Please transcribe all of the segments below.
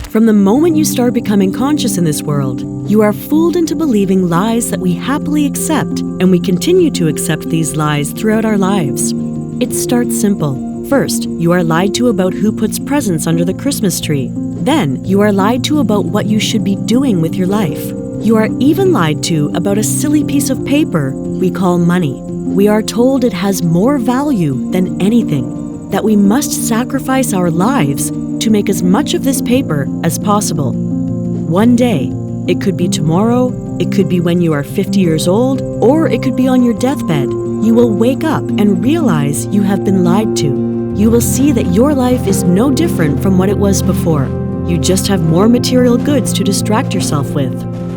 From the moment you start becoming conscious in this world, you are fooled into believing lies that we happily accept, and we continue to accept these lies throughout our lives. It starts simple. First, you are lied to about who puts presents under the Christmas tree. Then, you are lied to about what you should be doing with your life. You are even lied to about a silly piece of paper we call money. We are told it has more value than anything, that we must sacrifice our lives to make as much of this paper as possible. One day, it could be tomorrow, it could be when you are 50 years old, or it could be on your deathbed. You will wake up and realize you have been lied to. You will see that your life is no different from what it was before. You just have more material goods to distract yourself with.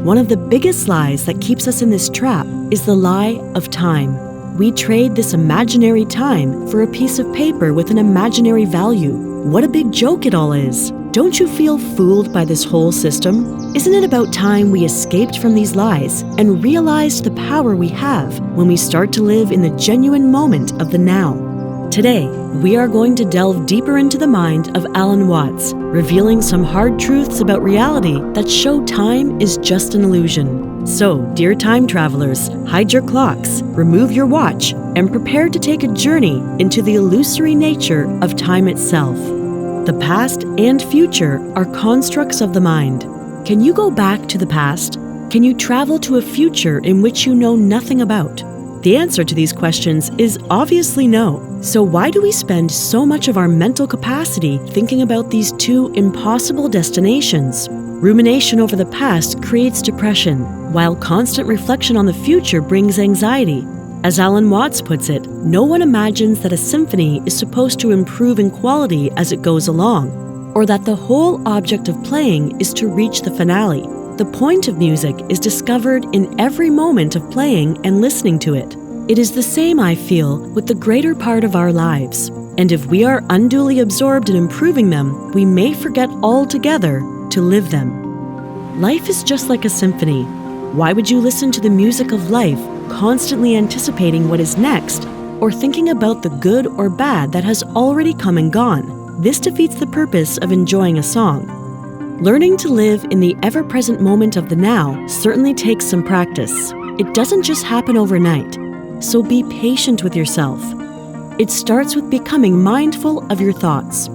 One of the biggest lies that keeps us in this trap is the lie of time. We trade this imaginary time for a piece of paper with an imaginary value. What a big joke it all is. Don't you feel fooled by this whole system? Isn't it about time we escaped from these lies and realized the power we have when we start to live in the genuine moment of the now? Today, we are going to delve deeper into the mind of Alan Watts, revealing some hard truths about reality that show time is just an illusion. So, dear time travelers, hide your clocks, remove your watch, and prepare to take a journey into the illusory nature of time itself. The past and future are constructs of the mind. Can you go back to the past? Can you travel to a future in which you know nothing about? The answer to these questions is obviously no. So why do we spend so much of our mental capacity thinking about these two impossible destinations? Rumination over the past creates depression, while constant reflection on the future brings anxiety. As Alan Watts puts it, no one imagines that a symphony is supposed to improve in quality as it goes along, or that the whole object of playing is to reach the finale. The point of music is discovered in every moment of playing and listening to it. It is the same, I feel, with the greater part of our lives. And if we are unduly absorbed in improving them, we may forget altogether to live them. Life is just like a symphony. Why would you listen to the music of life, constantly anticipating what is next, or thinking about the good or bad that has already come and gone? This defeats the purpose of enjoying a song. Learning to live in the ever-present moment of the now certainly takes some practice. It doesn't just happen overnight, so be patient with yourself. It starts with becoming mindful of your thoughts.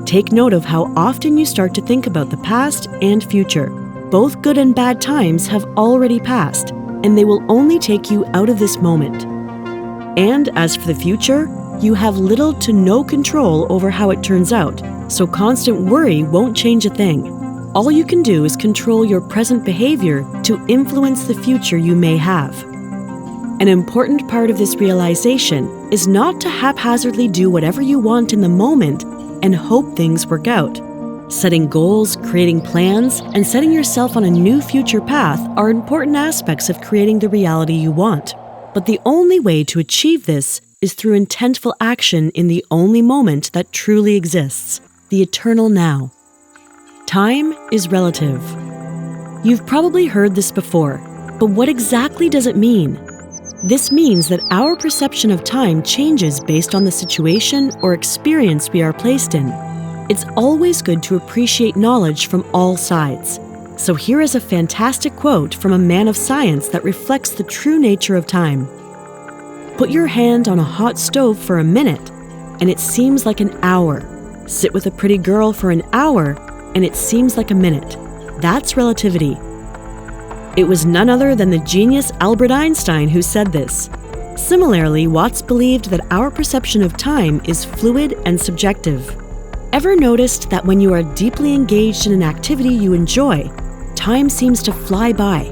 Take note of how often you start to think about the past and future. Both good and bad times have already passed, and they will only take you out of this moment. And as for the future, you have little to no control over how it turns out, so constant worry won't change a thing. All you can do is control your present behavior to influence the future you may have. An important part of this realization is not to haphazardly do whatever you want in the moment and hope things work out. Setting goals, creating plans, and setting yourself on a new future path are important aspects of creating the reality you want. But the only way to achieve this is through intentful action in the only moment that truly exists, the eternal now. Time is relative. You've probably heard this before, but what exactly does it mean? This means that our perception of time changes based on the situation or experience we are placed in. It's always good to appreciate knowledge from all sides. So here is a fantastic quote from a man of science that reflects the true nature of time. Put your hand on a hot stove for a minute, and it seems like an hour. Sit with a pretty girl for an hour, and it seems like a minute. That's relativity. It was none other than the genius Albert Einstein who said this. Similarly, Watts believed that our perception of time is fluid and subjective. Ever noticed that when you are deeply engaged in an activity you enjoy, time seems to fly by?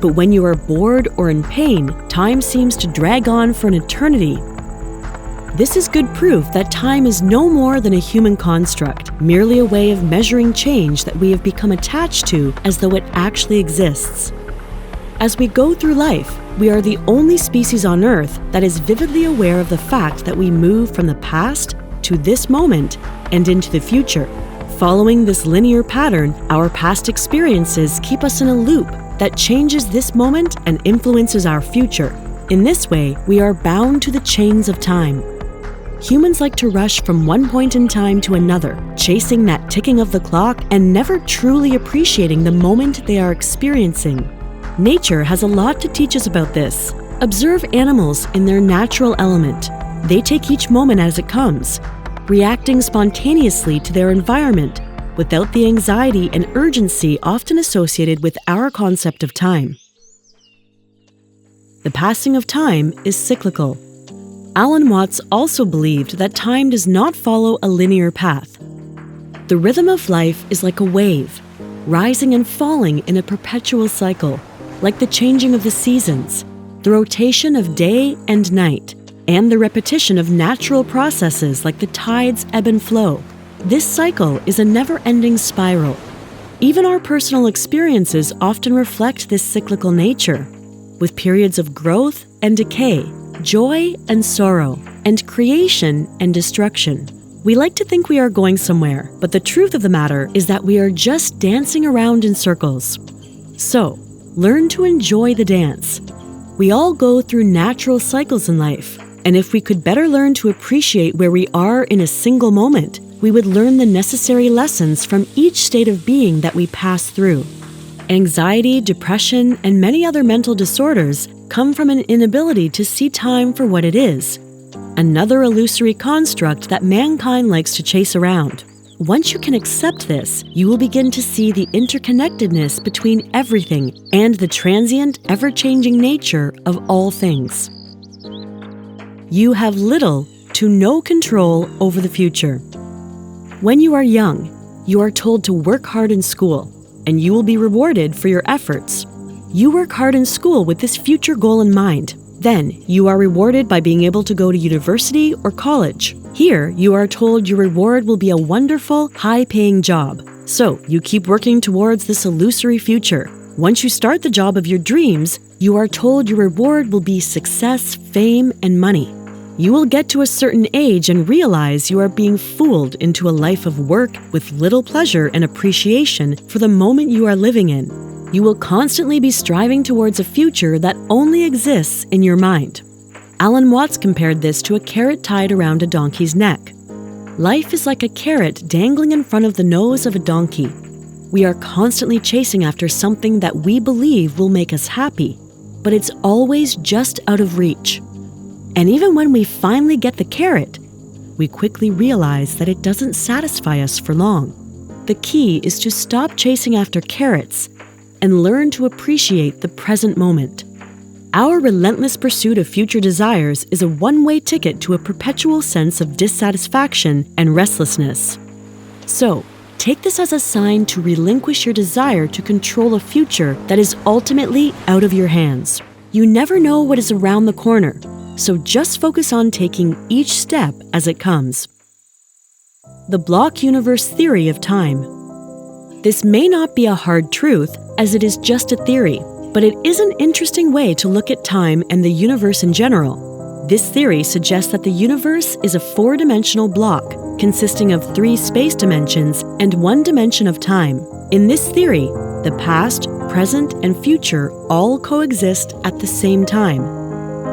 But when you are bored or in pain, time seems to drag on for an eternity. This is good proof that time is no more than a human construct, merely a way of measuring change that we have become attached to as though it actually exists. As we go through life, we are the only species on Earth that is vividly aware of the fact that we move from the past to this moment and into the future. Following this linear pattern, our past experiences keep us in a loop that changes this moment and influences our future. In this way, we are bound to the chains of time. Humans like to rush from one point in time to another, chasing that ticking of the clock and never truly appreciating the moment they are experiencing. Nature has a lot to teach us about this. Observe animals in their natural element. They take each moment as it comes, reacting spontaneously to their environment without the anxiety and urgency often associated with our concept of time. The passing of time is cyclical. Alan Watts also believed that time does not follow a linear path. The rhythm of life is like a wave, rising and falling in a perpetual cycle, like the changing of the seasons, the rotation of day and night, and the repetition of natural processes like the tides ebb and flow. This cycle is a never-ending spiral. Even our personal experiences often reflect this cyclical nature, with periods of growth and decay, joy and sorrow, and creation and destruction. We like to think we are going somewhere, but the truth of the matter is that we are just dancing around in circles. So, learn to enjoy the dance. We all go through natural cycles in life, and if we could better learn to appreciate where we are in a single moment, we would learn the necessary lessons from each state of being that we pass through. Anxiety, depression, and many other mental disorders come from an inability to see time for what it is, another illusory construct that mankind likes to chase around. Once you can accept this, you will begin to see the interconnectedness between everything and the transient, ever-changing nature of all things. You have little to no control over the future. When you are young, you are told to work hard in school, and you will be rewarded for your efforts. You work hard in school with this future goal in mind. Then, you are rewarded by being able to go to university or college. Here, you are told your reward will be a wonderful, high-paying job. So, you keep working towards this illusory future. Once you start the job of your dreams, you are told your reward will be success, fame, and money. You will get to a certain age and realize you are being fooled into a life of work with little pleasure and appreciation for the moment you are living in. You will constantly be striving towards a future that only exists in your mind. Alan Watts compared this to a carrot tied around a donkey's neck. Life is like a carrot dangling in front of the nose of a donkey. We are constantly chasing after something that we believe will make us happy, but it's always just out of reach. And even when we finally get the carrot, we quickly realize that it doesn't satisfy us for long. The key is to stop chasing after carrots and learn to appreciate the present moment. Our relentless pursuit of future desires is a one-way ticket to a perpetual sense of dissatisfaction and restlessness. So, take this as a sign to relinquish your desire to control a future that is ultimately out of your hands. You never know what is around the corner, so just focus on taking each step as it comes. The block universe theory of time. This may not be a hard truth, as it is just a theory, but it is an interesting way to look at time and the universe in general. This theory suggests that the universe is a four-dimensional block consisting of 3 space dimensions and 1 dimension of time. In this theory, the past, present, and future all coexist at the same time.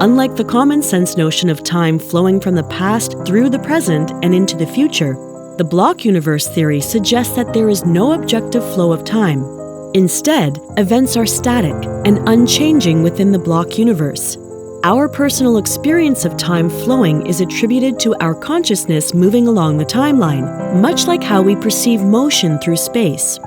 Unlike the common sense notion of time flowing from the past through the present and into the future, the block universe theory suggests that there is no objective flow of time. Instead, events are static and unchanging within the block universe. Our personal experience of time flowing is attributed to our consciousness moving along the timeline, much like how we perceive motion through space.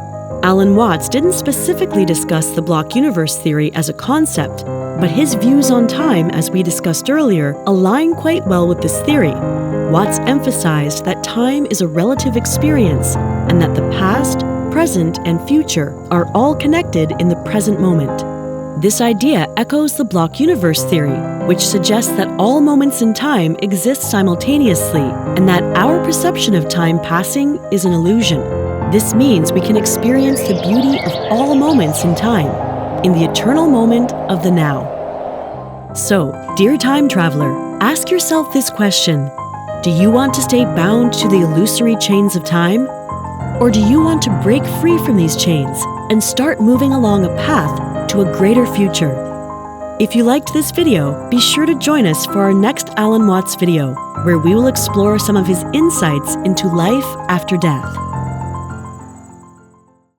Alan Watts didn't specifically discuss the block universe theory as a concept, but his views on time, as we discussed earlier, align quite well with this theory. Watts emphasized that time is a relative experience and that the past, present, and future are all connected in the present moment. This idea echoes the block universe theory, which suggests that all moments in time exist simultaneously and that our perception of time passing is an illusion. This means we can experience the beauty of all moments in time, in the eternal moment of the now. So, dear time traveler, ask yourself this question. Do you want to stay bound to the illusory chains of time? Or do you want to break free from these chains and start moving along a path to a greater future? If you liked this video, be sure to join us for our next Alan Watts video. where we will explore some of his insights into life after death.